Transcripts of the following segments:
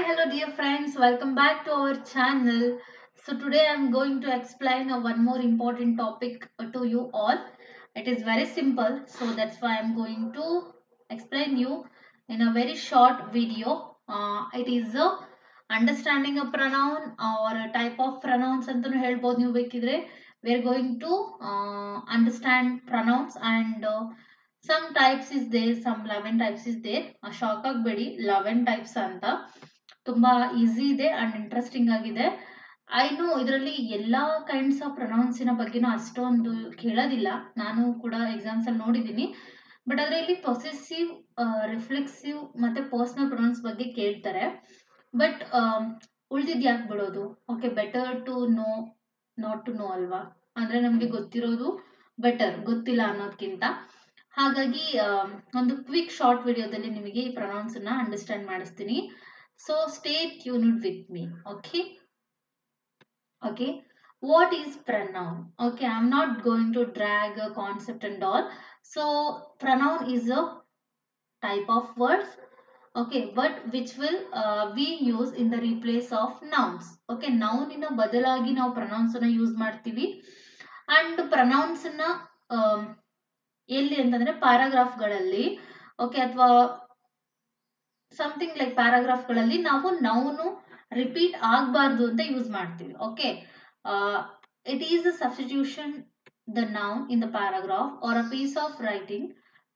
Hello dear friends, welcome back to our channel. So today I am going to explain one more important topic to you all. It is very simple, so that's why I am going to explain you in a very short video. It is understanding a pronoun or a type of pronouns ಅಂತಾನೂ ಹೇಳ್ಬೋದು ನೀವು ಬೇಕಿದ್ರೆ. We are going to understand pronouns and some types is there, some 11 types is there. Shock ಆಗಬೇಡಿ, 11 types ಅಂತ ತುಂಬಾ easy ಇದೆ and interesting ಆಗಿದೆ. I know ಇದರಲ್ಲಿ ಎಲ್ಲಾ ಕೈಂಡ್ಸ್ ಆಫ್ ಪ್ರೊನೌನ್ಸಿನ ಬಗ್ಗೆನೂ ಅಷ್ಟೊಂದು ಕೇಳೋದಿಲ್ಲ, ನಾನು ಕೂಡ ಎಕ್ಸಾಮ್ಸ್ ಅಲ್ಲಿ ನೋಡಿದ್ದೀನಿ. ಬಟ್ ಅದರಲ್ಲಿ ಪೊಸೆಸಿವ್, ರಿಫ್ಲೆಕ್ಸಿವ್ ಮತ್ತೆ ಪರ್ಸನಲ್ ಪ್ರೊನೌನ್ಸ್ ಬಗ್ಗೆ ಕೇಳ್ತಾರೆ. ಬಟ್ ಉಳಿದಿದ್ದು ಯಾಕೆ ಬಿಡೋದು? Okay, better to know not to know ಅಲ್ವಾ? ಅಂದ್ರೆ ನಮಗೆ ಗೊತ್ತಿರೋದು ಬೆಟರ್, ಗೊತ್ತಿಲ್ಲ ಅನ್ನೋದಕ್ಕಿಂತ. ಹಾಗಾಗಿ ಒಂದು ಕ್ವಿಕ್ ಶಾರ್ಟ್ ವಿಡಿಯೋದಲ್ಲಿ ನಿಮಗೆ ಈ ಪ್ರೊನೌನ್ಸ್ ಅನ್ನ ಅಂಡರ್ಸ್ಟ್ಯಾಂಡ್ ಮಾಡಿಸ್ತೀನಿ. So stay tuned with me. Okay, what is pronoun? Okay, I'm not going to drag a concept and all. So pronoun is a type of words, okay, but which will we use in the replace of nouns. Okay, noun ina badalagi ನಾವು pronouns ಅನ್ನ use ಮಾಡ್ತೀವಿ. And pronouns ಅನ್ನ ಎಲ್ಲಿ ಅಂತಂದ್ರೆ ಪ್ಯಾರಾಗ್ರಾಫ್ಗಳಲ್ಲಿ, okay, ಅಥವಾ something like ಪ್ಯಾರಾಗ್ರಾಫ್ಗಳಲ್ಲಿ ನಾವು ನೌನು ರಿಪೀಟ್ ಆಗಬಾರ್ದು ಅಂತ ಯೂಸ್ ಮಾಡ್ತೀವಿ. Okay, it is a substitution the noun in the paragraph or a piece of writing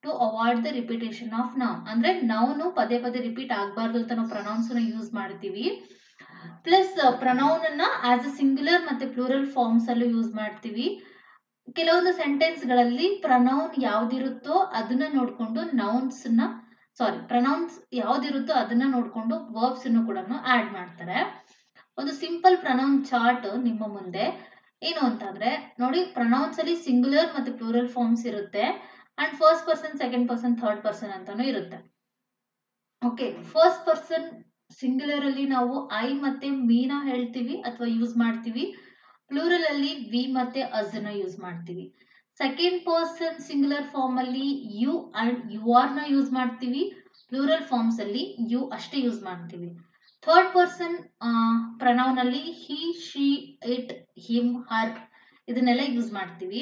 to avoid the repetition of noun. ಅಂದ್ರೆ ನೌನು ಪದೇ ಪದೇ ರಿಪೀಟ್ ಆಗಬಾರ್ದು ಅಂತ ನಾವು ಪ್ರೊನೌನ್ಸ್ ನ ಯೂಸ್ ಮಾಡ್ತೀವಿ. ಪ್ಲಸ್ ಪ್ರೊನೌನ್ ಅನ್ನ ಆಸ್ ಅ ಸಿಂಗ್ಯುಲರ್ ಮತ್ತೆ ಪ್ಲೂರಲ್ ಫಾರ್ಮ್ಸ್ ಅಲ್ಲೂ ಯೂಸ್ ಮಾಡ್ತೀವಿ. ಕೆಲವೊಂದು ಸೆಂಟೆನ್ಸ್ ಗಳಲ್ಲಿ ಪ್ರೊನೌನ್ ಯಾವ್ದಿರುತ್ತೋ ಅದನ್ನ ನೋಡ್ಕೊಂಡು ಪ್ರೊನೌನ್ಸ್ ಯಾವ್ದಿರುತ್ತೋ ಅದನ್ನ ನೋಡ್ಕೊಂಡು ವರ್ಬ್ಸ್ ಅನ್ನು ಕೂಡ ಆಡ್ ಮಾಡ್ತಾರೆ. ಒಂದು ಸಿಂಪಲ್ ಪ್ರೊನೌನ್ ಚಾರ್ಟ್ ನಿಮ್ಮ ಮುಂದೆ ಏನು ಅಂತಂದ್ರೆ ನೋಡಿ, ಪ್ರೊನೌನ್ಸ್ ಅಲ್ಲಿ ಸಿಂಗ್ಯುಲರ್ ಮತ್ತೆ ಪ್ಲೂರಲ್ ಫಾರ್ಮ್ಸ್ ಇರುತ್ತೆ and first person, second person, third person ಅಂತಾನು ಇರುತ್ತೆ. ಓಕೆ, ಫಸ್ಟ್ ಪರ್ಸನ್ ಸಿಂಗ್ಯುಲರ್ ಅಲ್ಲಿ ನಾವು ಐ ಮತ್ತೆ ಮೀನ ಹೇಳ್ತೀವಿ ಅಥವಾ ಯೂಸ್ ಮಾಡ್ತೀವಿ. ಪ್ಲೂರಲ್ ಅಲ್ಲಿ ವಿ ಮತ್ತೆ ಅಸ್ ನ ಯೂಸ್ ಮಾಡ್ತೀವಿ. ಸೆಕೆಂಡ್ ಪರ್ಸನ್ ಸಿಂಗ್ಯುಲರ್ ಫಾರ್ಮ್ ಅಲ್ಲಿ ಯು ಅಂಡ್ ಯು ಆರ್ ನ ಯೂಸ್ ಮಾಡ್ತೀವಿ. ಪ್ಲೂರಲ್ ಫಾರ್ಮ್ಸ್ ಅಲ್ಲಿ ಯು ಅಷ್ಟೇ ಯೂಸ್ ಮಾಡ್ತೀವಿ. ಥರ್ಡ್ ಪರ್ಸನ್ ಪ್ರೊನೌನ್ ಅಲ್ಲಿ ಹಿ, ಶಿ, ಇಟ್, ಹಿಮ್, ಹರ್ ಇದನ್ನೆಲ್ಲ ಯೂಸ್ ಮಾಡ್ತೀವಿ.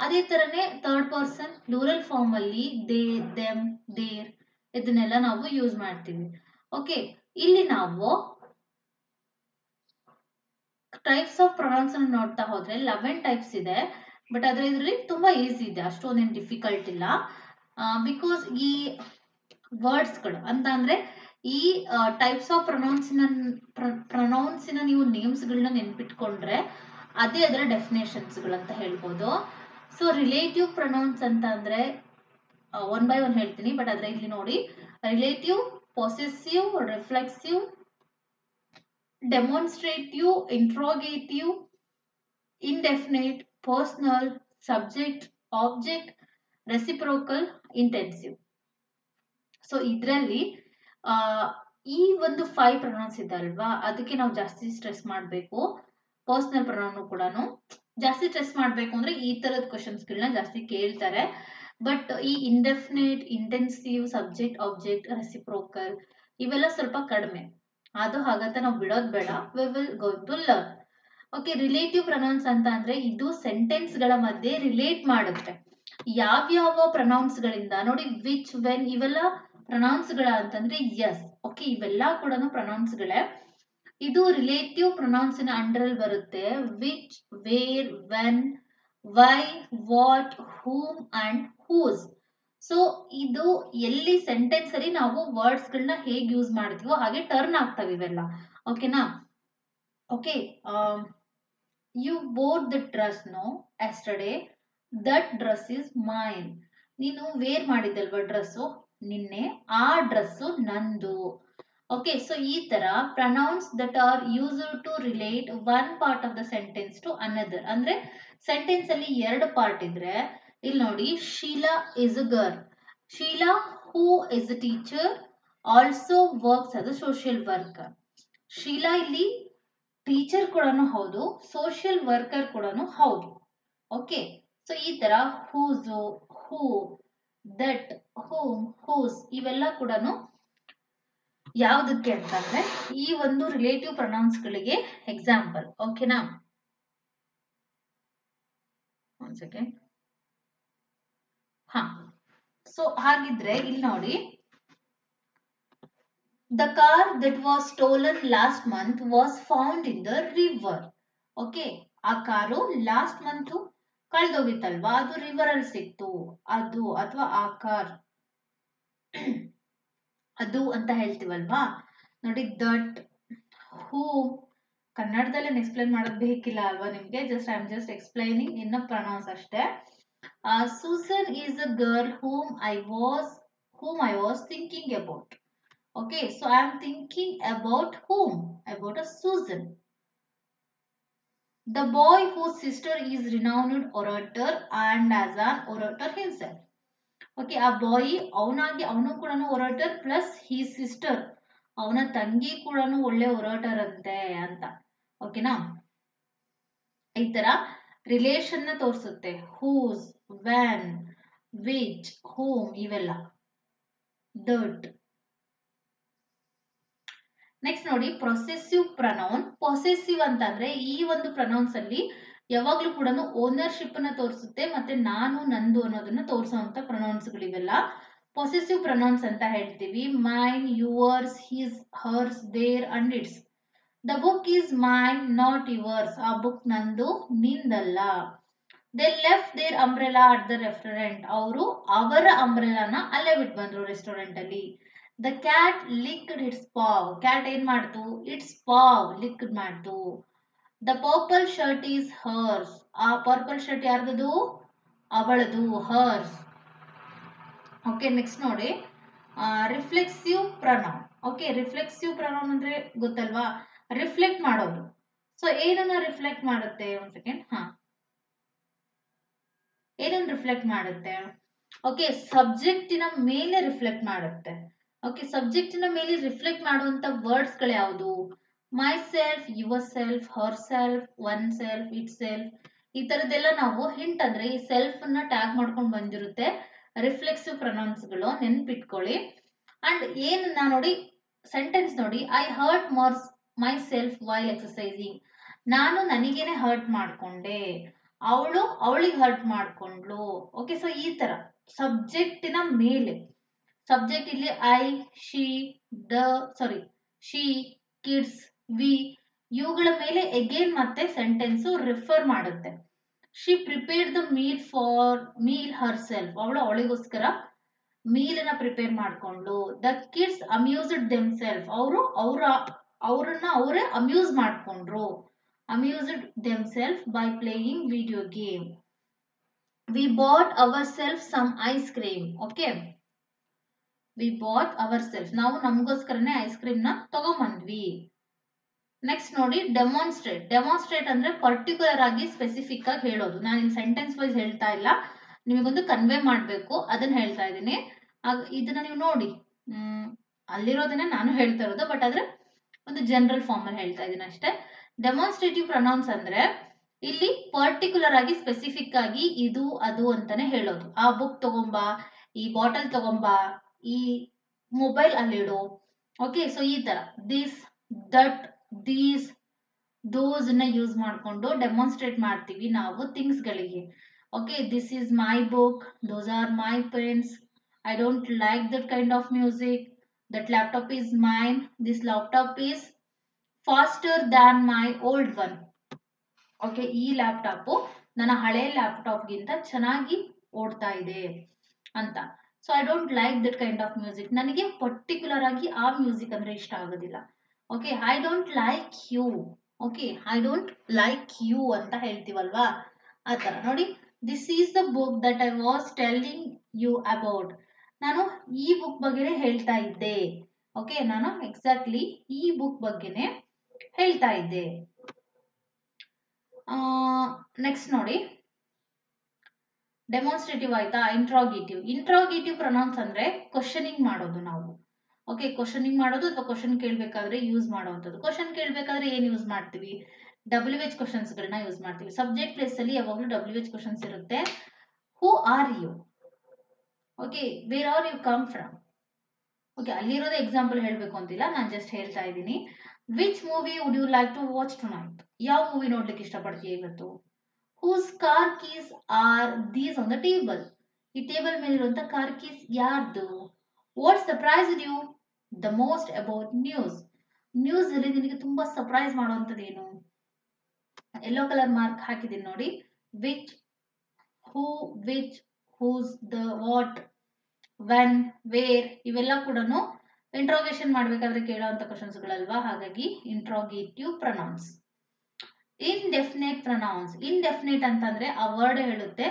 ಅದೇ ತರನೇ ಥರ್ಡ್ ಪರ್ಸನ್ ಪ್ಲೂರಲ್ ಫಾರ್ಮ್ ಅಲ್ಲಿ ದೇ, ದೆಮ್, ದೇರ್ ಇದನ್ನೆಲ್ಲ ನಾವು ಯೂಸ್ ಮಾಡ್ತೀವಿ. ಓಕೆ, ಇಲ್ಲಿ ನಾವು ಟೈಪ್ಸ್ ಆಫ್ ಪ್ರೊನೌನ್ಸ್ ಅನ್ನು ನೋಡ್ತಾ ಹೋದ್ರೆ 11 ಟೈಪ್ಸ್ ಇದೆ. ಬಟ್ ಆದ್ರೆ ಇದರಲ್ಲಿ ತುಂಬಾ ಈಸಿ ಇದೆ, ಅಷ್ಟೊಂದೇನು ಡಿಫಿಕಲ್ಟ್ ಇಲ್ಲ. ಬಿಕಾಸ್ ಈ ವರ್ಡ್ಸ್ಗಳು ಅಂತ ಅಂದ್ರೆ ಈ ಟೈಪ್ಸ್ ಆಫ್ ಪ್ರೊನೌನ್ಸಿನ ನೀವು ನೇಮ್ಸ್ಗಳನ್ನ ನೆನ್ಪಿಟ್ಕೊಂಡ್ರೆ ಅದೇ ಅದರ ಡೆಫಿನೇಷನ್ಸ್ಗಳು ಅಂತ ಹೇಳ್ಬೋದು. ಸೊ ರಿಲೇಟಿವ್ ಪ್ರೊನೌನ್ಸ್ ಅಂತ ಅಂದ್ರೆ ಒನ್ ಬೈ ಒನ್ ಹೇಳ್ತೀನಿ. ಬಟ್ ಆದ್ರೆ ಇಲ್ಲಿ ನೋಡಿ, relative, possessive, reflexive, demonstrative, interrogative, indefinite, personal, subject, object, reciprocal, intensive. So ಇದರಲ್ಲಿ ಈ ಒಂದು 5 ಪ್ರೊನೌನ್ಸ್ ಇದೆ ಅಲ್ವಾ, ಅದಕ್ಕೆ ನಾವು ಜಾಸ್ತಿ ಸ್ಟ್ರೆಸ್ ಮಾಡಬೇಕು. ಪರ್ಸನಲ್ ಪ್ರೊನೌನ್ ಕೂಡ ಜಾಸ್ತಿ ಸ್ಟ್ರೆಸ್ ಮಾಡಬೇಕು ಅಂದ್ರೆ ಈ ತರದ ಕ್ವಶನ್ಸ್ಗಳನ್ನ ಜಾಸ್ತಿ ಕೇಳ್ತಾರೆ. ಬಟ್ ಈ indefinite, intensive, subject, object, reciprocal ಇವೆಲ್ಲ ಸ್ವಲ್ಪ ಕಡಿಮೆ. ಅದು ಹಾಗಂತ ನಾವು ಬಿಡೋದು ಬೇಡ. We will going to learn. Okay, relative pronouns ಅಂತ ಅಂದ್ರೆ ಇದು ಸೆಂಟೆನ್ಸ್ ಗಳ ಮಧ್ಯೆ ರಿಲೇಟ್ ಮಾಡುತ್ತೆ. ಯಾವ್ಯಾವ ಪ್ರೊನೌನ್ಸ್ ಗಳಿಂದ ನೋಡಿ, ವಿಚ್, ವೆನ್ ಇವೆಲ್ಲ ಪ್ರೊನೌನ್ಸ್ ಗಳ ಅಂತಂದ್ರೆ ಎಸ್. ಓಕೆ, ಇವೆಲ್ಲ ಕೂಡ ಪ್ರೊನೌನ್ಸ್ ಗಳೇ. ಇದು ರಿಲೇಟಿವ್ ಪ್ರೊನೌನ್ಸ್ ನ ಅಂಡರ್ ಅಲ್ಲಿ ಬರುತ್ತೆ. Which, where, when, why, what, whom and whose. So ಇದು ಎಲ್ಲಿ ಸೆಂಟೆನ್ಸ್ ಅಲ್ಲಿ ನಾವು ವರ್ಡ್ಸ್ ಗಳನ್ನ ಹೇಗೆ ಯೂಸ್ ಮಾಡ್ತೀವೋ ಹಾಗೆ ಟರ್ನ್ ಆಗ್ತವೆ ಇವೆಲ್ಲ. ಓಕೆನಾ? Okay, you wore the dress no yesterday, that dress is mine. ನೀನು ವೇರ್ ಮಾಡಿದ್ದಲ್ವಾ ಡ್ರೆಸ್ಸು ನಿನ್ನೆ, ಆ ಡ್ರೆಸ್ಸು ನಂದು. ಓಕೆ, ಸೊ ಈ ತರ pronouns that are used to relate one part of the sentence to another. ಅಂದ್ರೆ ಸೆಂಟೆನ್ಸ್ ಅಲ್ಲಿ 2 ಪಾರ್ಟ್ ಇದ್ರೆ, ಇಲ್ಲಿ ನೋಡಿ, Sheela is a girl. Sheela who is a teacher also works as a social worker. Sheela ಇಲ್ಲಿ teacher ಕೂಡ ಹೌದು, ಸೋಷಿಯಲ್ ವರ್ಕರ್ ಕೂಡ ಹೌದು. ಓಕೆ, ಸೊ ಈ ತರ ಹೂಸು, ಹೂ, ದಟ್, ಹೂಮ್, ಹೂಸ್ ಇವೆಲ್ಲ ಕೂಡ ಯಾವುದಕ್ಕೆ ಅಂತಂದ್ರೆ ಈ ಒಂದು ರಿಲೇಟಿವ್ ಪ್ರೊನೌನ್ಸ್ಗಳಿಗೆ ಎಕ್ಸಾಂಪಲ್. ಓಕೆನಾ? ಒಂದ್ ಸೆಕೆಂಡ್. ಹಾ, ಸೊ ಹಾಗಿದ್ರೆ ಇಲ್ಲಿ ನೋಡಿ, the car that was stolen last month was found in the river. Okay, ಆ ಕಾರು ಲಾಸ್ಟ್ ಮಂತ್ ಕಳ್ದೋಗಿತ್ತಲ್ವಾ, ಅದು ರಿವರ್ ಅಲ್ಲಿ ಸಿಕ್ತು. ಅದು ಅಥವಾ ಆ ಕಾರ್ ಅದು ಅಂತ ಹೇಳ್ತೀವಲ್ವಾ. ನೋಡಿ, ದಟ್, ಹೂ, ಕನ್ನಡದಲ್ಲೇ ಎಕ್ಸ್ಪ್ಲೈನ್ ಮಾಡೋದು ಬೇಕಿಲ್ಲ ಅಲ್ವಾ ನಿಮ್ಗೆ. Just I am just explaining in a pronouns ಅಷ್ಟೇ. Susan is a girl whom I was thinking about. Okay, so I am thinking about whom? About a Susan. The boy whose sister is renowned orator and as an orator himself. Okay, ಆ ಬಾಯ್ ಅವನು ಕೂಡ ಒರಾಟರ್ plus ಹಿ sister, ಅವನ ತಂಗಿ ಕೂಡ ಒಳ್ಳೆ ಒರಾಟರ್ ಅಂತೆ ಅಂತ. ಓಕೆನಾ? ಈ ತರ ರಿಲೇಷನ್ ನ ತೋರಿಸುತ್ತೆ. ಹೂಸ್, ವ್ಯಾನ್, ವಿಚ್, ಹೂಮ್ ಇವೆಲ್ಲ. ದಟ್. ನೆಕ್ಸ್ಟ್ ನೋಡಿ, ಪ್ರೊಸೆಸಿವ್ ಪ್ರನೌನ್. ಪೊಸೆಸಿವ್ ಅಂತಂದ್ರೆ ಈ ಒಂದು ಪ್ರನೌನ್ಸ್ ಅಲ್ಲಿ ಯಾವಾಗ್ಲೂ ಕೂಡ ಓನರ್ಶಿಪ್ ನ ತೋರಿಸುತ್ತೆ, ಮತ್ತೆ ನಾನು, ನಂದು ಅನ್ನೋದನ್ನ ತೋರಿಸುವಂತ ಪ್ರನೌನ್ಸ್ ಗಳಿವೆಲ್ಲ ಪೊಸೆಸಿವ್ ಪ್ರನೌನ್ಸ್ ಅಂತ ಹೇಳ್ತೀವಿ. Mine, yours, his, hers, their and its. The book is mine not yours. ಆ ಬುಕ್ ನಂದು, ನಿಂದಲ್ಲ. They left their umbrella at the restaurant. ಅವರು ಅವರ ಅಂಬ್ರೆಲಾನ ಅಲ್ಲೇ ಬಿಟ್ಟು ಬಂದ್ರು ರೆಸ್ಟೋರೆಂಟ್ ಅಲ್ಲಿ. The cat licked its paw. Cat ಏನ್ ಮಾಡ್ತು? ಇಟ್ಸ್ ಪಾವ್ ಲಿಕ್ಡ್ ಮಾಡ್ತು. The purple shirt is hers. ಆ ಪರ್ಪಲ್ ಶರ್ಟ್ ಯಾರ್ದದು? ಅವಳದು, ಹರ್ಸ್. ಓಕೆ, ನೆಕ್ಸ್ಟ್ ನೋಡಿ, reflexive pronoun. Okay, reflexive pronoun ಅಂದ್ರೆ ಗೊತ್ತಲ್ವಾ? ರಿಫ್ಲೆಕ್ಟ್ ಮಾಡೋದು. ಸೊ ಏನನ್ನ ರಿಫ್ಲೆಕ್ಟ್ ಮಾಡುತ್ತೆ? ಒಂದ್ ಸೆಕೆಂಡ್. ಹಾ, ಏನನ್ನ ರಿಫ್ಲೆಕ್ಟ್ ಮಾಡುತ್ತೆ? ಓಕೆ, ಸಬ್ಜೆಕ್ಟಿನ ಮೇಲೆ ರಿಫ್ಲೆಕ್ಟ್ ಮಾಡುತ್ತೆ. ಓಕೆ, ಸಬ್ಜೆಕ್ಟಿನ ಮೇಲೆ ರಿಫ್ಲೆಕ್ಟ್ ಮಾಡುವಂತ ವರ್ಡ್ಸ್ ಗಳು ಯಾವುದು? My self, your self, Har self, one self, it self. ಈ ತರದೆಲ್ಲ ನಾವು ಹಿಂಟ್ ಅಂದ್ರೆ ಈ ಸೆಲ್ಫ್ ನ ಟ್ಯಾಗ್ ಮಾಡ್ಕೊಂಡು ಬಂದಿರುತ್ತೆ ರಿಫ್ಲೆಕ್ಸಿವ್ ಪ್ರೊನೌನ್ಸ್ ಗಳು, ನೆನ್ಪಿಟ್ಕೊಳ್ಳಿ. ಅಂಡ್ ಏನನ್ನ ನೋಡಿ, ಸೆಂಟೆನ್ಸ್ ನೋಡಿ, I hurt my self while exercising. ನಾನು ನನಗೇನೆ ಹರ್ಟ್ ಮಾಡ್ಕೊಂಡೆ, ಅವಳು ಅವಳಿಗೆ ಹರ್ಟ್ ಮಾಡ್ಕೊಂಡ್ಲು. ಓಕೆ, ಸೊ ಈ ತರ ಸಬ್ಜೆಕ್ಟಿನ ಮೇಲೆ. ಸಬ್ಜೆಕ್ಟ್ ಇಲ್ಲಿ I, she, she, kids, we ಇವುಗಳ ಮೇಲೆ ಎಗೇನ್ ಮತ್ತೆ ಸೆಂಟೆನ್ಸ್ ರಿಫರ್ ಮಾಡುತ್ತೆ. She prepared the meal herself. ಅವಳು ಅವಳಿಗೋಸ್ಕರ ಮೀಲನ್ನ ಪ್ರಿಪೇರ್ ಮಾಡ್ಕೊಂಡ್ಲು. The kids amused themself. ಅವ್ರನ್ನ ಅವರೇ ಅಮ್ಯೂಸ್ ಮಾಡ್ಕೊಂಡ್ರು. Amused themself by playing video game. We bought ourself some ice cream. Okay, we bought ourself. ನಾವು ನಮಗೋಸ್ಕರನೇ ಐಸ್ ಕ್ರೀಮ್ ನ ತಗೊಂಬಂದ್ವಿ. ನೆಕ್ಸ್ಟ್ ನೋಡಿ, ಡೆಮಾನ್ಸ್ಟ್ರೇಟ್. ಡೆಮಾನ್ಸ್ಟ್ರೇಟ್ ಅಂದ್ರೆ ಪರ್ಟಿಕ್ಯುಲರ್ ಆಗಿ ಸ್ಪೆಸಿಫಿಕ್ ಆಗಿ ಹೇಳೋದು. ನಾನು ಇಲ್ಲಿ ಸೆಂಟೆನ್ಸ್ ವೈಸ್ ಹೇಳ್ತಾ ಇಲ್ಲ, ನಿಮಗೊಂದು ಕನ್ವೆ ಮಾಡಬೇಕು, ಅದನ್ನ ಹೇಳ್ತಾ ಇದ್ದೀನಿ. ಇದನ್ನ ನೀವು ನೋಡಿ, ಅಲ್ಲಿರೋದನ್ನ ನಾನು ಹೇಳ್ತಾ ಇರೋದು, ಬಟ್ ಆದ್ರೆ ಒಂದು ಜನರಲ್ ಫಾರ್ಮ್ ಅಲ್ಲಿ ಹೇಳ್ತಾ ಇದ್ದೀನಿ ಅಷ್ಟೇ. ಡೆಮಾನ್ಸ್ಟ್ರೇಟಿವ್ ಪ್ರೊನೌನ್ಸ್ ಅಂದ್ರೆ ಇಲ್ಲಿ ಪರ್ಟಿಕ್ಯುಲರ್ ಆಗಿ ಸ್ಪೆಸಿಫಿಕ್ ಆಗಿ ಇದು ಅದು ಅಂತಾನೆ ಹೇಳೋದು. ಆ ಬುಕ್ ತಗೊಂಬಾ, ಈ ಬಾಟಲ್ ತಗೊಂಬಾ, ಈ ಮೊಬೈಲ್ ಅಲ್ಲಿಡು. ಓಕೆ, ಸೊ ಈ ತರ ದಿಸ್, ದಟ್, ದೀಸ್, ದೋಸ್ ನ ಯೂಸ್ ಮಾಡ್ಕೊಂಡು ಡೆಮಾನ್ಸ್ಟ್ರೇಟ್ ಮಾಡ್ತೀವಿ ನಾವು ಥಿಂಗ್ಸ್ ಗಳಿಗೆ. Okay, this is my book, those are my pens, I don't like that kind of music, that laptop is mine, this laptop is faster than my old one. Okay, ಈ laptop ನನ್ನ ಹಳೆ laptop ಗಿಂತ ಚೆನ್ನಾಗಿ ಓಡ್ತಾ ಇದೆ ಅಂತ. So I don't like that kind of music. ನನಗೆ particular ಆಗಿ ಆ ಮ್ಯೂಸಿಕ್ ಅಂದ್ರೆ ಇಷ್ಟ ಆಗೋದಿಲ್ಲ. Okay, I don't like you. Okay, I don't like you ಅಂತ ಹೇಳ್ತೀವಲ್ವಾ, ಆ ತರ ನೋಡಿ. This is the book that I was telling you about. ನಾನು ಈ ಬುಕ್ ಬಗ್ಗೆನೇ ಹೇಳ್ತಾ ಇದ್ದೆ. ಓಕೆ, ನಾನು ಎಕ್ಸಾಕ್ಟ್ಲಿ ಈ ಬುಕ್ ಬಗ್ಗೆನೆ ಹೇಳ್ತಾ ಇದ್ದೆ. ನೆಕ್ಸ್ಟ್ ನೋಡಿ, ಡೆಮಾನ್ಸ್ಟ್ರೇಟಿವ್ ಆಯ್ತಾ. ಇಂಟ್ರಾಗೇಟಿವ್ ಪ್ರೊನೌನ್ಸ್ ಅಂದ್ರೆ ಕ್ವಶನಿಂಗ್ ಮಾಡೋದು ನಾವು. ಓಕೆ, ಕ್ವಶನಿಂಗ್ ಮಾಡೋದು ಅಥವಾ ಕ್ವಶನ್ ಕೇಳಬೇಕಾದ್ರೆ ಯೂಸ್ ಮಾಡುವಂಥದ್ದು. ಕ್ವಶನ್ ಕೇಳಬೇಕಾದ್ರೆ ಏನ್ ಯೂಸ್ ಮಾಡ್ತೀವಿ? WH ಕ್ವಶನ್ಸ್ ಗಳನ್ನ ಯೂಸ್ ಮಾಡ್ತೀವಿ. ಸಬ್ಜೆಕ್ಟ್ ಪ್ಲೇಸ್ ಅಲ್ಲಿ ಯಾವಾಗಲೂ WH ಕ್ವಶನ್ಸ್ ಇರುತ್ತೆ. Who are you? Okay, where are you come from? Okay, ಅಲ್ಲಿರೋದೇ ಎಕ್ಸಾಂಪಲ್ ಹೇಳಬೇಕು ಅಂತಿಲ್ಲ, ನಾನು ಜಸ್ಟ್ ಹೇಳ್ತಾ ಇದ್ದೀನಿ. Which movie would you like to watch tonight? ಯಾವ ಮೂವಿ ನೋಡ್ಲಿಕ್ಕೆ ಇಷ್ಟಪಡ್ತೀಯ ಇವತ್ತು? Whose car keys are these on the table? ಈ ಟೇಬಲ್ ಮೇಲಿರುವಂತ ಕಾರ್ ಕೀಸ್ ಯಾರ್ದು? What surprised you the most about news? News ಅಲ್ಲಿ ನಿನಗೆ ತುಂಬಾ ಸರ್ಪ್ರೈಸ್ ಮಾಡುವಂತದ್ದು ಏನು? ಯೆಲ್ಲೋ ಕಲರ್ ಮಾರ್ಕ್ ಹಾಕಿದ್ದೀನಿ ನೋಡಿ. Which, who, which, whose, the, what, when, where ಇವೆಲ್ಲ ಕೂಡ ಇಂಟ್ರೋಗೇಷನ್ ಮಾಡ್ಬೇಕಾದ್ರೆ ಕೇಳುವಂತ ಕ್ವಶನ್ಸ್ಗಳಲ್ವಾ, ಹಾಗಾಗಿ interrogative pronouns. Indefinite pronouns. Indefinite ಅಂತಂದ್ರೆ ಆ ವರ್ಡ್ ಹೇಳುತ್ತೆ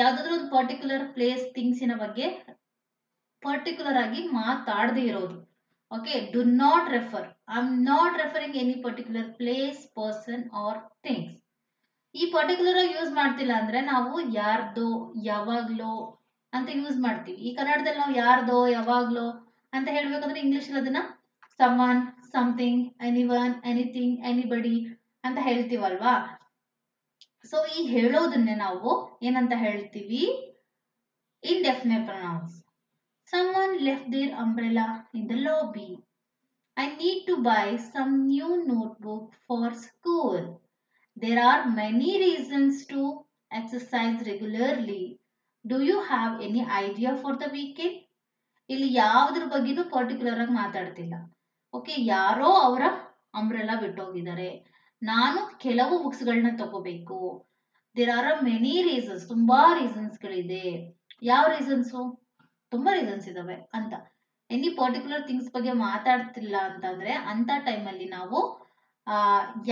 ಯಾವ್ದಾದ್ರು ಒಂದು ಪರ್ಟಿಕ್ಯುಲರ್ ಪ್ಲೇಸ್, ಥಿಂಗ್ಸಿನ ಬಗ್ಗೆ ಪರ್ಟಿಕ್ಯುಲರ್ ಆಗಿ ಮಾತಾಡದೇ ಇರೋದು. Okay, do not refer. I am not referring any particular place, person or things. ಈ ಪರ್ಟಿಕ್ಯುಲರ್ ಆಗಿ ಯೂಸ್ ಮಾಡ್ತಿಲ್ಲ ಅಂದ್ರೆ ನಾವು ಯಾರ್ದೋ, ಯಾವಾಗ್ಲೋ ಅಂತ ಯೂಸ್ ಮಾಡ್ತೀವಿ. ಈ ಕನ್ನಡದಲ್ಲಿ ನಾವು ಯಾರ್ದೋ, ಯಾವಾಗ್ಲೋ ಅಂತ ಹೇಳ್ಬೇಕಂದ್ರೆ ಇಂಗ್ಲಿಷ್ ಅದನ್ನ someone, something, anyone, anything, anybody ಅಂತ ಹೇಳ್ತೀವಲ್ವಾ. ಸೊ ಈ ಹೇಳೋದನ್ನೇ ನಾವು ಏನಂತ ಹೇಳ್ತೀವಿ? indefinite pronouns. Someone left their umbrella in the lobby. I need to buy some new notebook for school. There are many reasons to exercise regularly. Do you have any idea for the weekend? ಇಲ್ಲಿ ಯಾವುದ್ರ ಬಗ್ಗೆನೂ particular ಆಗಿ ಮಾತಾಡ್ತಿಲ್ಲ. Okay, ಯಾರೋ ಅವರ umbrella ಬಿಟ್ಟೋಗಿದ್ದಾರೆ, ನಾನು ಕೆಲವು ಬುಕ್ಸ್ಗಳನ್ನ ತಗೋಬೇಕು. ದೇರ್ ಆರ್ ಮೆನಿ ರೀಸನ್ಸ್, ತುಂಬಾ ರೀಸನ್ಸ್ಗಳಿದೆ. ಯಾವ ರೀಸನ್ಸು? ತುಂಬಾ ರೀಸನ್ಸ್ ಇದಾವೆ ಅಂತ. ಎನಿ ಪರ್ಟಿಕ್ಯುಲರ್ ಥಿಂಗ್ಸ್ ಬಗ್ಗೆ ಮಾತಾಡ್ತಿಲ್ಲ ಅಂತಂದ್ರೆ ಅಂತ ಟೈಮಲ್ಲಿ ನಾವು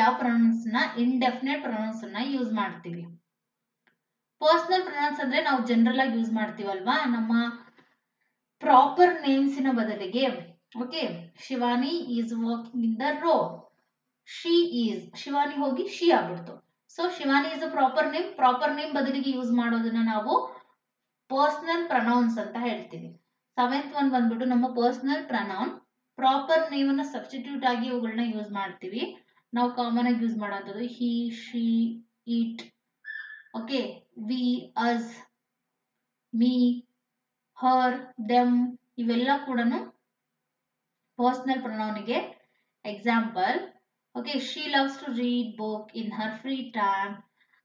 ಯಾವ ಪ್ರೊನೌನ್ಸ್ ನ, ಇಂಡೆಫಿನೇಟ್ ಪ್ರೊನೌನ್ಸ್ ನ ಯೂಸ್ ಮಾಡ್ತೀವಿ. ಪರ್ಸನಲ್ ಪ್ರೊನೌನ್ಸ್ ಅಂದ್ರೆ ನಾವು ಜನರಲ್ ಆಗಿ ಯೂಸ್ ಮಾಡ್ತೀವಲ್ವಾ, ನಮ್ಮ ಪ್ರಾಪರ್ ನೇಮ್ಸಿನ ಬದಲಿಗೆ. Okay, Shivani is walking in the road. She is, Shivani ಹೋಗಿ ಶಿ ಆಗ್ಬಿಡ್ತು. So Shivani is a proper name. Proper name ಬದಲಿಗೆ ಯೂಸ್ ಮಾಡೋದನ್ನ ನಾವು ಪರ್ಸನಲ್ ಪ್ರೊನೌನ್ಸ್ ಅಂತ ಹೇಳ್ತೀವಿ. 7th ಒನ್ ಬಂದ್ಬಿಟ್ಟು ನಮ್ಮ ಪರ್ಸನಲ್ ಪ್ರೊನೌನ್. ಪ್ರಾಪರ್ ನೇಮ್ ಅನ್ನ ಸಬ್ಸ್ಟಿಟ್ಯೂಟ್ ಆಗಿ ಇವುಗಳನ್ನ ಯೂಸ್ ಮಾಡ್ತೀವಿ. ನಾವು ಕಾಮನ್ ಆಗಿ ಯೂಸ್ ಮಾಡೋದು he, she, it. Okay, we, us, me, her, them ಇವೆಲ್ಲ ಕೂಡ ಪರ್ಸನಲ್ ಪ್ರೊನೌನ್ಗೆ example. Okay, she loves to read book in her free time.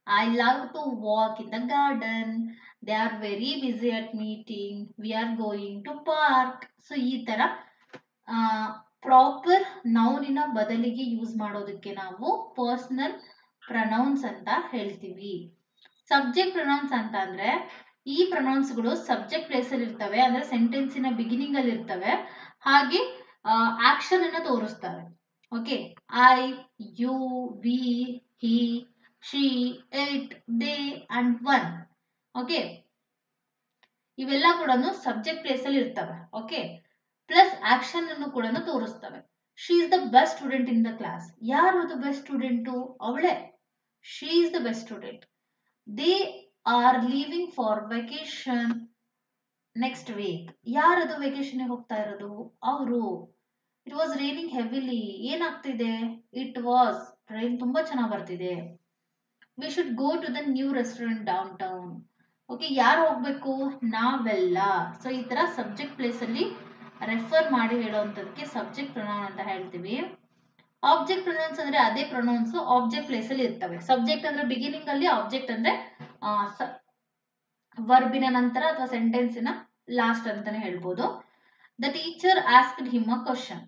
I love to walk in the garden. They are very busy at meeting. We are going to park. So ಈ ತರ proper ನೌನಿನ ಬದಲಿಗೆ use ಮಾಡೋದಕ್ಕೆ ನಾವು personal pronounce ಅಂತ ಹೇಳ್ತೀವಿ. Subject pronounce ಅಂತ ಅಂದ್ರೆ ಈ ಪ್ರೊನೌನ್ಸ್ಗಳು ಸಬ್ಜೆಕ್ಟ್ ಪ್ಲೇಸ್ ಅಲ್ಲಿ ಇರ್ತವೆ, ಅಂದ್ರೆ ಸೆಂಟೆನ್ಸಿನ ಬಿಗಿನಿಂಗ್ ಅಲ್ಲಿ ಇರ್ತವೆ, ಹಾಗೆ ಆಕ್ಷನ್ ಅನ್ನ ತೋರಿಸ್ತವೆ. Okay, I, you, we, he, she, it, they and one. Okay, ಇವೆಲ್ಲ ಕೂಡ ಸಬ್ಜೆಕ್ಟ್ ಪ್ಲೇಸ್ ಅಲ್ಲಿ ಇರ್ತವೆ. ಓಕೆ, ಪ್ಲಸ್ ಆಕ್ಷನ್ ಅನ್ನು ಕೂಡ ತೋರಿಸ್ತವೆ. She is the best student in the class. ಯಾರು ಅದು ಬೆಸ್ಟ್ ಸ್ಟೂಡೆಂಟು? ಅವಳೇ. She is the best student. They are leaving for vacation next week. ಯಾರದು ವೆಕೇಶನ್ ಹೋಗ್ತಾ ಇರೋದು? ಅವರು. It was raining heavily. ಏನಾಗ್ತಿದೆ? ಇಟ್ ವಾಸ್, ರೈನ್ ತುಂಬಾ ಚೆನ್ನಾಗಿ ಬರ್ತಿದೆ. We should go to the new restaurant downtown. Okay, ಯಾರು ಹೋಗ್ಬೇಕು? ನಾವೆಲ್ಲ. ಸೊ ಈ ತರ ಸಬ್ಜೆಕ್ಟ್ ಪ್ಲೇಸ್ ಅಲ್ಲಿ ರೆಫರ್ ಮಾಡಿ ಹೇಳುವಂತದಕ್ಕೆ ಸಬ್ಜೆಕ್ಟ್ ಪ್ರೊನೌನ್ ಅಂತ ಹೇಳ್ತೀವಿ. ಆಬ್ಜೆಕ್ಟ್ ಪ್ರೊನೌನ್ಸ್ ಅಂದ್ರೆ ಅದೇ ಪ್ರೊನೌನ್ಸ್ ಆಬ್ಜೆಕ್ಟ್ ಪ್ಲೇಸ್ ಅಲ್ಲಿ ಇರ್ತವೆ. ಸಬ್ಜೆಕ್ಟ್ ಅಂದ್ರೆ ಬಿಗಿನಿಂಗ್ ಅಲ್ಲಿ, ಆಬ್ಜೆಕ್ಟ್ ಅಂದ್ರೆ ವರ್ಬಿನ ನಂತರ ಅಥವಾ ಸೆಂಟೆನ್ಸಿನ ಲಾಸ್ಟ್ ಅಂತಾನೆ ಹೇಳ್ಬೋದು. The teacher asked him a question.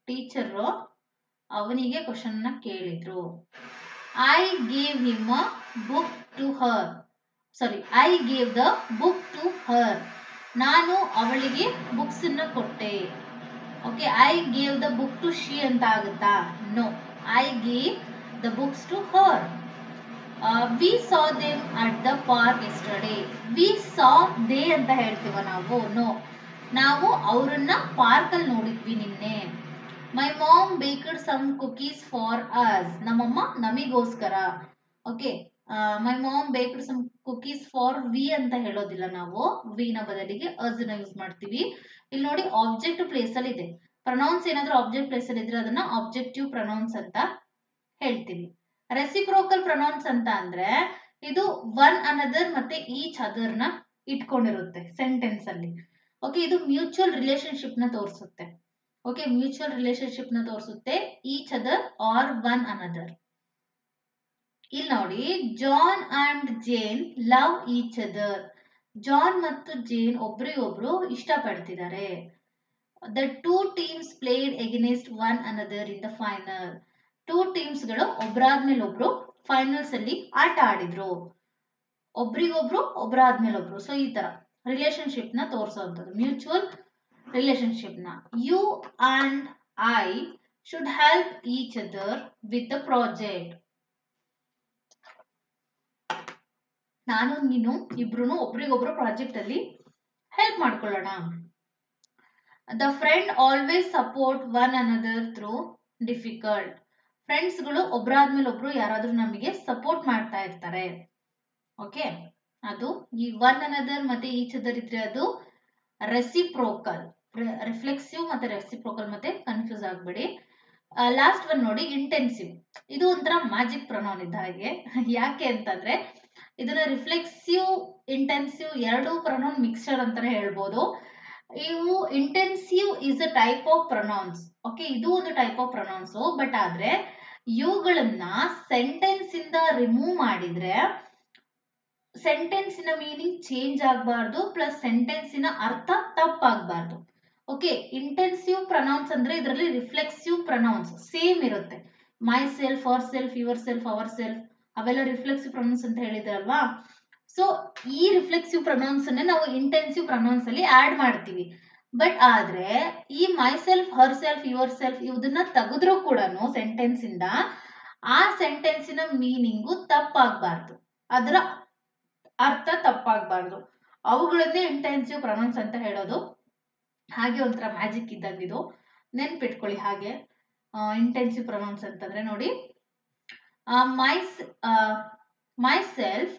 Teacher ಅವನಿಗೆ ಕ್ವಶನ್ ನ ಕೇಳಿದ್ರು. I gave him a book to her. Sorry, I gave the book to her. ನಾನು ಅವಳಿಗೆ ಬುಕ್ಸ್ ಅನ್ನ ಕೊಟ್ಟೆ. Okay, I gave the book to she ಅಂತ ಆಗುತ್ತಾ? No, I gave the books to her. We saw them at the park yesterday. We saw they ಅಂತ ಹೇಳ್ತೀವ ನಾವು? No, ನಾವು ಅವರನ್ನ ಪಾರ್ಕ್ ಅಲ್ಲಿ ನೋಡಿದ್ವಿ ನಿನ್ನೆ. My mom baked some cookies for us. ನಮ್ಮಮ್ಮ ನಮಿಗೋಸ್ಕರ. Okay, my mom baked some cookies for we ಅಂತ ಹೇಳೋದಿಲ್ಲ ನಾವು, ವಿ ನ ಬದಲಿಗೆ ಅಸ್ ನ ಯೂಸ್ ಮಾಡ್ತೀವಿ. ಇಲ್ಲಿ ನೋಡಿ ಆಬ್ಜೆಕ್ಟ್ ಪ್ಲೇಸ್ ಅಲ್ಲಿ ಇದೆ. ಪ್ರೊನೌನ್ಸ್ ಏನಾದ್ರೂ ಆಬ್ಜೆಕ್ಟ್ ಪ್ಲೇಸ್ ಅಲ್ಲಿ ಇದ್ರೆ ಅದನ್ನ ಆಬ್ಜೆಕ್ಟಿವ್ ಪ್ರೊನೌನ್ಸ್ ಅಂತ ಹೇಳ್ತೀವಿ. ರೆಸಿಪ್ರೋಕಲ್ ಪ್ರೊನೌನ್ಸ್ ಅಂತ ಅಂದ್ರೆ ಇದು ಒನ್ ಅನದರ್ ಮತ್ತೆ ಈಚ್ ಅದರ್ ನ ಇಟ್ಕೊಂಡಿರುತ್ತೆ ಸೆಂಟೆನ್ಸ್ ಅಲ್ಲಿ. ಓಕೆ, ಇದು ಮ್ಯೂಚುವಲ್ ರಿಲೇಶನ್ಶಿಪ್ ನ ತೋರಿಸುತ್ತೆ. ಓಕೆ, ಮ್ಯೂಚುವಲ್ ರಿಲೇಶನ್ಶಿಪ್ ನ ತೋರಿಸುತ್ತೆ. Each other are one another. ಇಲ್ಲಿ ನೋಡಿ, John and Jane love each other. John ಮತ್ತು ಜೇನ್ ಒಬ್ರಿಗೊಬ್ರು ಇಷ್ಟಪಡ್ತಿದ್ದಾರೆ. The two teams played against one another in the final. Two teams ಗಳು ಒಬ್ರಾದ್ಮೇಲೆ ಒಬ್ರು ಫೈನಲ್ಸ್ ಅಲ್ಲಿ ಆಟ ಆಡಿದ್ರು. ಒಬ್ರಿಗೊಬ್ರು ಒಬ್ರಾದ್ಮೇಲೆ ಒಬ್ರು. ಸೊ ಈ ತರ ರಿಲೇಶನ್ಶಿಪ್ ನ ತೋರಿಸುವಂಥದ್ದು ಮ್ಯೂಚುವಲ್ ರಿಲೇಶನ್ಶಿಪ್ ನ. You and I should help each other with the project. ನಾನು ನೀನು ಇಬ್ರು ಒಬ್ರಿಗೊಬ್ರು ಪ್ರಾಜೆಕ್ಟ್ ಅಲ್ಲಿ ಹೆಲ್ಪ್ ಮಾಡ್ಕೊಳ್ಳೋಣ. The friend always support one another through difficult. ಫ್ರೆಂಡ್ಸ್ಗಳು ಒಬ್ರಾದ್ಮೇಲೆ ಒಬ್ರು ಯಾರಾದ್ರೂ ನಮಗೆ ಸಪೋರ್ಟ್ ಮಾಡ್ತಾ ಇರ್ತಾರೆ. ಓಕೆ, ಅದು ಈ ಒನ್ ಅನದರ್ ಮತ್ತೆ ಈಚ್ ಅದರ್ ಇದ್ರೆ ಅದು ರೆಸಿಪ್ರೋಕಲ್. ರಿಫ್ಲೆಕ್ಸಿವ್ ಮತ್ತೆ ರೆಸಿಪ್ರೋಕಲ್ ಮತ್ತೆ ಕನ್ಫ್ಯೂಸ್ ಆಗ್ಬೇಡಿ. ಲಾಸ್ಟ್ ಒನ್ ನೋಡಿ, ಇಂಟೆನ್ಸಿವ್. ಇದು ಒಂಥರ ಮ್ಯಾಜಿಕ್ ಪ್ರೊನೌನ್ ಇದ್ದ ಹಾಗೆ. ಯಾಕೆ ಅಂತಂದ್ರೆ ಇದನ್ನ ರಿಫ್ಲೆಕ್ಸಿವ್ ಇಂಟೆನ್ಸಿವ್ ಎರಡು ಪ್ರೊನೌನ್ ಮಿಕ್ಸ್ಚರ್ ಅಂತಾನೆ ಹೇಳ್ಬೋದು. ಇವು intensive is a type of pronouns. Okay, ಇದು ಒಂದು ಟೈಪ್ ಆಫ್ ಪ್ರೊನೌನ್ಸ್. ಬಟ್ ಆದ್ರೆ ಇವುಗಳನ್ನ ಸೆಂಟೆನ್ಸ್ ಇಂದ ರಿಮೂವ್ ಮಾಡಿದ್ರೆ ಸೆಂಟೆನ್ಸಿನ ಮೀನಿಂಗ್ ಚೇಂಜ್ ಆಗಬಾರ್ದು, ಪ್ಲಸ್ ಸೆಂಟೆನ್ಸಿನ ಅರ್ಥ ತಪ್ಪಾಗಬಾರ್ದು. ಓಕೆ, ಇಂಟೆನ್ಸಿವ್ ಪ್ರೊನೌನ್ಸ್ ಅಂದ್ರೆ ಇದರಲ್ಲಿ ರಿಫ್ಲೆಕ್ಸಿವ್ ಪ್ರೊನೌನ್ಸ್ ಸೇಮ್ ಇರುತ್ತೆ. Myself, ourself, yourself, ourself ಅವೆಲ್ಲ ರಿಫ್ಲೆಕ್ಸಿವ್ ಪ್ರೊನೌನ್ಸ್ ಅಂತ ಹೇಳಿದ್ರಲ್ವಾ. ಸೊ ಈ ರಿಫ್ಲೆಕ್ಸಿವ್ ಪ್ರೊನೌನ್ಸ್ ಅನ್ನ ನಾವು ಇಂಟೆನ್ಸಿವ್ ಪ್ರೊನೌನ್ಸ್ ಅಲ್ಲಿ ಆಡ್ ಮಾಡ್ತೀವಿ. ಬಟ್ ಆದ್ರೆ ಈ myself, herself, yourself ಇವದನ್ನ ತೆಗೆದ್ರೂ ಕೂಡ ಸೆಂಟೆನ್ಸ್ ಇಂದ ಆ ಸೆಂಟೆನ್ಸಿನ ಮೀನಿಂಗು ತಪ್ಪಾಗಬಾರ್ದು, ಅದರ ಅರ್ಥ ತಪ್ಪಾಗಬಾರ್ದು. ಅವುಗಳನ್ನೇ ಇಂಟೆನ್ಸಿವ್ ಪ್ರೊನೌನ್ಸ್ ಅಂತ ಹೇಳೋದು. ಹಾಗೆ ಒಂಥರ ಮ್ಯಾಜಿಕ್ ಇದ್ದಂಗೆ ಇದು, ನೆನ್ಪಿಟ್ಕೊಳ್ಳಿ. ಹಾಗೆ ಇಂಟೆನ್ಸಿವ್ ಪ್ರೊನೌನ್ಸ್ ಅಂತಂದ್ರೆ ನೋಡಿ, myself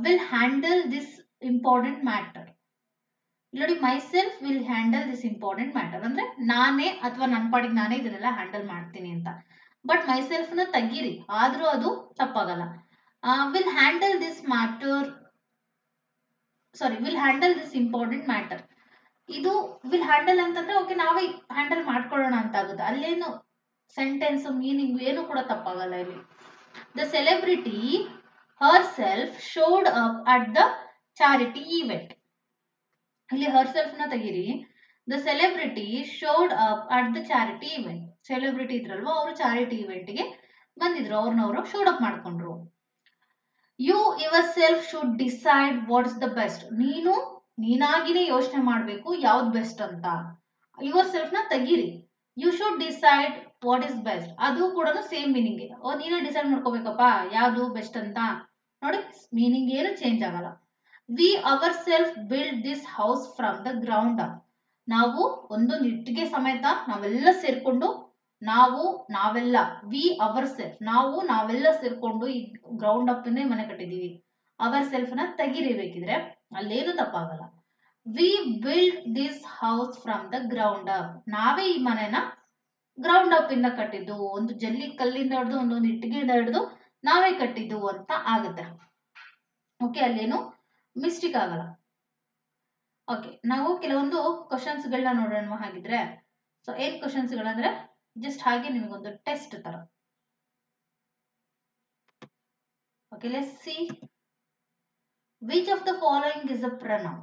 will handle this important matter. ನೋಡಿ, myself will handle this important matter ಅಂದ್ರೆ ನಾನೇ ಅಥವಾ ನನ್ನ ಪಾಡಿಗೆ ನಾನೇ ಇದನ್ನೆಲ್ಲ ಹ್ಯಾಂಡಲ್ ಮಾಡ್ತೀನಿ ಅಂತ. ಬಟ್ ಮೈ ಸೆಲ್ಫ್ ನ ತೆಗೀರಿ, ಆದ್ರೂ ಅದು ತಪ್ಪಾಗಲ್ಲ. Will handle this matter, sorry, will handle this important matter. ಇದು ವಿಲ್ ಹ್ಯಾಂಡಲ್ ಅಂತಂದ್ರೆ ಓಕೆ ನಾವೇ ಹ್ಯಾಂಡಲ್ ಮಾಡ್ಕೊಳ್ಳೋಣ ಅಂತ ಆಗುತ್ತೆ. ಅಲ್ಲೇನು ಸೆಂಟೆನ್ಸ್ ಮೀನಿಂಗ್ ಏನು ಕೂಡ ತಪ್ಪಾಗಲ್ಲ ಇಲ್ಲಿ. The celebrity herself showed up at the charity event. ಇಲ್ಲಿ ಹರ್ ಸೆಲ್ಫ್ ನ ತೆಗೀರಿ. The celebrity showed up at the charity event. Celebrity ಇದ್ರಲ್ವಾ, ಅವರು ಚಾರಿಟಿ ಇವೆಂಟ್ಗೆ ಬಂದಿದ್ರು, ಅವ್ರನ್ನವರು ಶೋಡ್ ಅಪ್ ಮಾಡ್ಕೊಂಡ್ರು. You yourself should decide what's the best. ನೀನಾಗಿನೇ ಯೋಚನೆ ಮಾಡಬೇಕು ಯಾವ್ದು ಬೆಸ್ಟ್ ಅಂತ. ಯುವರ್ ಸೆಲ್ಫ್ ನ ತೆಗೀರಿ. You should decide what is best, ಅದು ಕೂಡ ಸೇಮ್ ಮೀನಿಂಗ್. ನೀನೇ ಡಿಸೈಡ್ ಮಾಡ್ಕೋಬೇಕಪ್ಪ ಯಾವ್ದು ಬೆಸ್ಟ್ ಅಂತ. ನೋಡಿ, ಮೀನಿಂಗ್ ಏನು ಚೇಂಜ್ ಆಗಲ್ಲ. We our self build this house from the ground up. ನಾವು ಒಂದೊಂದು ಇಟ್ಟಿಗೆ ಸಮೇತ ನಾವೆಲ್ಲ ಸೇರ್ಕೊಂಡು ವಿ ಅವರ್ ಸೆಲ್ಫ್ ನಾವೆಲ್ಲ ಸೇರ್ಕೊಂಡು ಈ ಗ್ರೌಂಡ್ ಅಪ್ ಮನೆ ಕಟ್ಟಿದೀವಿ. ಅವರ್ ಸೆಲ್ಫ್ ನ ತೆಗಿರಿಬೇಕಿದ್ರೆ ಅಲ್ಲೇನು ತಪ್ಪಾಗಲ್ಲ. We build this house from the ground up. ನಾವೇ ಈ ಮನೆನ ಗ್ರೌಂಡ್ ಅಪ್ ಇಂದ ಕಟ್ಟಿದ್ದು, ಒಂದು ಜಲ್ಲಿ ಕಲ್ಲಿಂದ ಹಿಡಿದು ಒಂದೊಂದು ಇಟ್ಟಿಗೆಯಿಂದ ಹಿಡಿದು ನಾವೇ ಕಟ್ಟಿದ್ದು ಅಂತ ಆಗುತ್ತೆ. ಓಕೆ, ಅಲ್ಲೇನು ಮಿಸ್ಟೇಕ್ ಆಗಲ್ಲ. ಓಕೆ, ನಾವು ಕೆಲವೊಂದು ಕ್ವಶನ್ಸ್ ಗಳನ್ನ ನೋಡೋಣ ಹಾಗಿದ್ರೆ. ಸೊ ಏನ್ ಕ್ವಶನ್ಸ್ ಗಳಂದ್ರೆ ಜಸ್ಟ್ ಹಾಗೆ ನಿಮಗೊಂದು ಟೆಸ್ಟ್ ತರ. Okay, let's see. Which of the following is a pronoun?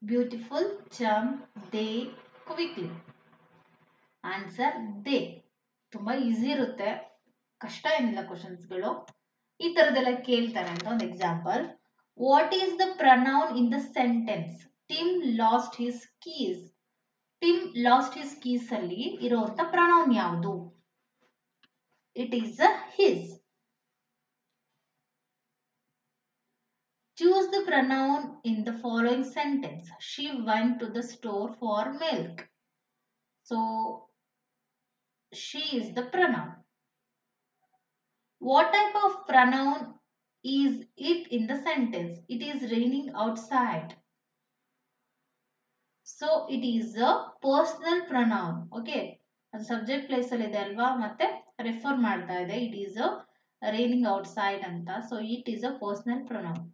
Beautiful, jump, they, quickly. Answer they. ತುಂಬಾ ಈಸಿ ಇರುತ್ತೆ, ಕಷ್ಟ ಏನಿಲ್ಲ ಕ್ವಶನ್ಸ್ಗಳು. ಈ ತರದೆಲ್ಲ ಕೇಳ್ತಾರೆ ಅಂತ ಒಂದು example. What is the pronoun in the sentence Tim lost his keys? Tim lost his keys ಅಲ್ಲಿ ಇರುವಂತ ಪ್ರನೌನ್ ಯಾವುದು? It is his. Choose the pronoun in the following sentence. She went to the store for milk. So, she is the pronoun. What type of pronoun is it in the sentence? It is raining outside. So, it is a personal pronoun. Okay. Subject place ಅಲ್ಲಿ ಇದೆ ಅಲ್ವಾ, ಮತ್ತೆ refer ಮಾಡ್ತಾ ಇದೆ. It is a raining outside ಅಂತ. So, it is a personal pronoun.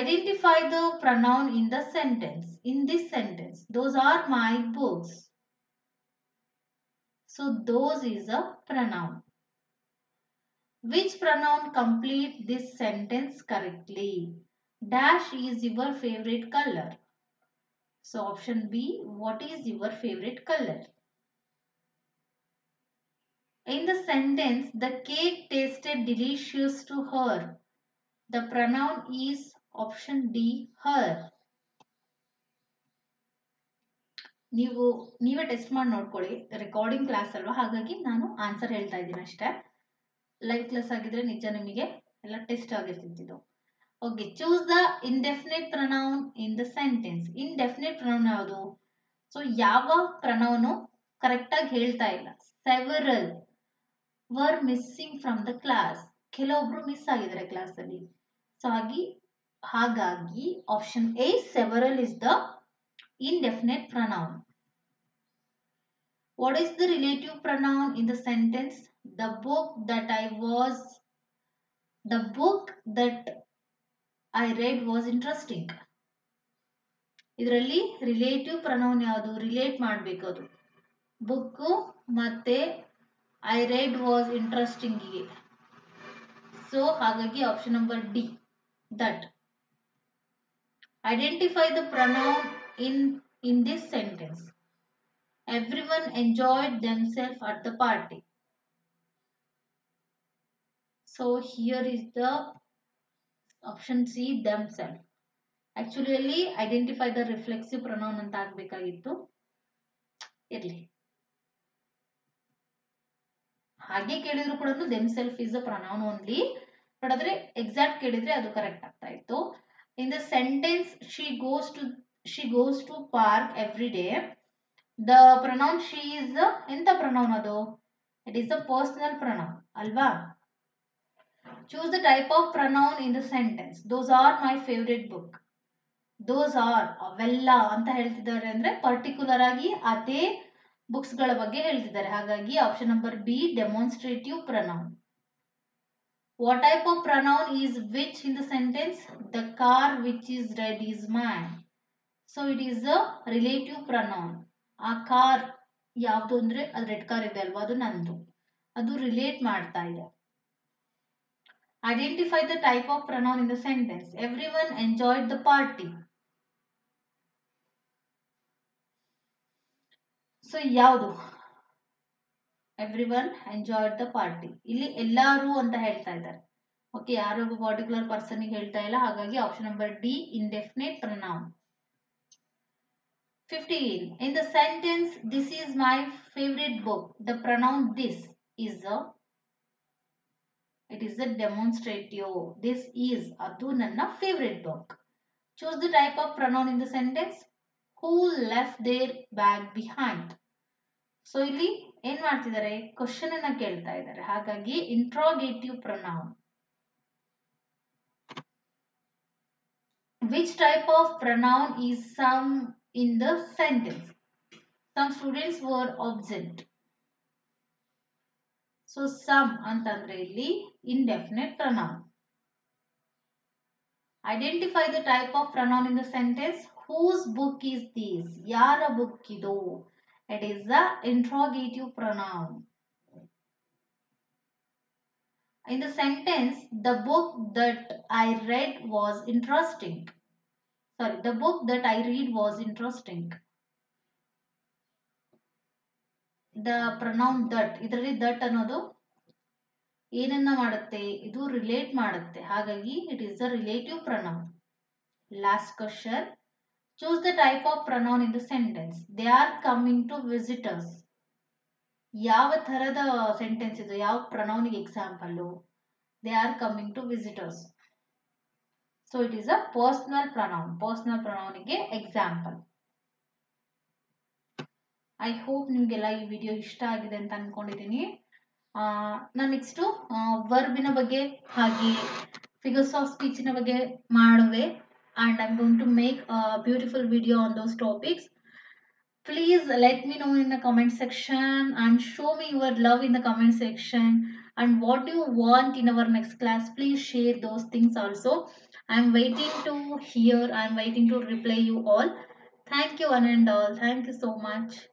Identify the pronoun in the sentence. In this sentence, those are my books. So those is a pronoun. Which pronoun complete this sentence correctly? Dash is your favorite color. So option B, what is your favorite color? In the sentence, the cake tasted delicious to her. The pronoun is option D, her. ನೀವೇ test ಮಾಡಿ ನೋಡ್ಕೊಳ್ಳಿ. Recording class ಅಲ್ವಾ, ಹಾಗಾಗಿ ನಾನು answer ಹೇಳ್ತಾ ಇದ್ದೀನಿ ಅಷ್ಟೇ. Live class ಆಗಿದ್ರೆ ನಿಜ ನಿಮಗೆ ಎಲ್ಲ ಟೆಸ್ಟ್ ಆಗಿರ್ತಿದ್ದು. Okay, choose the indefinite pronoun in the sentence. Indefinite pronoun ಯಾವುದು? ಸೊ ಯಾವ ಪ್ರನೌನು ಕರೆಕ್ಟಾಗಿ ಹೇಳ್ತಾ ಇಲ್ಲ. Several were missing from the class. ಕೆಲವೊಬ್ರು ಮಿಸ್ ಆಗಿದ್ದಾರೆ ಕ್ಲಾಸಲ್ಲಿ. ಸೊ ಹಾಗಾಗಿ option A, several is the indefinite pronoun. What is the relative pronoun in the sentence? The book that I read was interesting. ಇದರಲ್ಲಿ relative pronoun ಯಾವುದು? Relate ಮಾಡಬೇಕು. ಅದು book ಮತ್ತೆ I read was ಇಂಟ್ರೆಸ್ಟಿಂಗ್ಗೆ. So ಹಾಗಾಗಿ option number D, that. Identify the pronoun in this sentence. Everyone enjoyed themselves at the party. So here is the option C, themselves. Actually identify the reflexive pronoun ಅಂತ ಆಗಬೇಕಾಗಿತ್ತು. ಇರಲಿ, ಹಾಗೆ ಕೇಳಿದ್ರು ಕೂಡ themselves is a pronoun only. But ಆದರೆ exact ಕೇಳಿದ್ರೆ ಅದು correct ಆಗ್ತಾ ಇತ್ತು. In the sentence, she goes to park every day. The pronoun she is ಎಂತ pronoun ಅದು? It is a personal pronoun ಅಲ್ವಾ? Choose the type of pronoun in the sentence. Those are my favorite book. Those are ಅವೆಲ್ಲ ಅಂತ ಹೇಳ್ತಿದ್ದಾರೆ ಅಂದ್ರೆ particular ಆಗಿ ಅದೇ books ಗಳ ಬಗ್ಗೆ ಹೇಳ್ತಿದ್ದಾರೆ. ಹಾಗಾಗಿ option number B, demonstrative pronoun. What type of pronoun is which in the sentence? The car which is red is mine. So it is a relative pronoun. ಆ ಕಾರ್ ಯಾವುದು ಅಂದ್ರೆ ಅದು ರೆಡ್ ಕಾರ್ ಇದೆ ಅಲ್ವಾ, ಅದು ನಂದು. ಅದು ರಿಲೇಟ್ ಮಾಡ್ತಾ ಇದೆ. Identify the type of pronoun in the sentence. Everyone enjoyed the party. So ಯಾವುದು? Everyone enjoyed the party. ಇಲ್ಲಿ ಎಲ್ಲರೂ ಅಂತ ಹೇಳ್ತಾ ಇದ್ದಾರೆ. ಓಕೆ, ಯಾರೋ ಒಬ್ಬ ಪರ್ಟಿಕ್ಯುಲರ್ ಪರ್ಸನ್ಗೆ ಹೇಳ್ತಾ ಇಲ್ಲ. ಹಾಗಾಗಿ option number D, indefinite pronoun. 15. In the sentence, this is my favorite book, the pronoun this is a demonstrative. This is adu nanna favorite book. Choose the type of pronoun in the sentence. Who left their bag behind. So ಇಲ್ಲಿ ಏನ್ ಮಾಡ್ತಿದ್ದಾರೆ? Question ಅನ್ನ ಕೇಳ್ತಾ ಇದ್ದಾರೆ. ಹಾಗಾಗಿ interrogative pronoun. Which type of pronoun is some in the sentence? Some students were absent. So some ಅಂತಂದ್ರೆ ಇಲ್ಲಿ indefinite pronoun. Identify the type of pronoun in the sentence. Whose book is this? ಯಾರ book ಇದು? It is the interrogative pronoun. In the sentence, the book that I read was interesting. Sorry, the book that I read was interesting. The pronoun that, ಇದರಲ್ಲಿ that ಅನ್ನೋದು ಏನನ್ನ ಮಾಡುತ್ತೆ? ಇದು relate ಮಾಡುತ್ತೆ. ಹಾಗಾಗಿ it is a relative pronoun. Last question. Choose the type of pronoun in the sentence. They are coming to visit us. ಯಾವ ತರದ sentence ಇದು? ಯಾವ ಪ್ರನೌನಿಗೆ example? They are coming to visit us. So it is a personal pronoun. Personal pronoun ಗೆ example. I hope ನಿಮಗೆಲ್ಲ ಈ video ಇಷ್ಟ ಆಗಿದೆ ಅಂತ ಅನ್ಕೊಂಡಿದ್ದೀನಿ. ನಾನು ನೆಕ್ಸ್ಟ್ ವರ್ಬಿನ ಬಗ್ಗೆ ಹಾಗೆ ಫಿಗರ್ಸ್ ಆಫ್ ಸ್ಪೀಚಿನ ಬಗ್ಗೆ ಮಾಡುವೆ. And I'm going to make a beautiful video on those topics. Please let me know in the comment section and show me your love in the comment section. and what do you want in our next class. Please share those things also. I'm waiting to hear, I'm waiting to reply you all. Thank you one and all, thank you so much.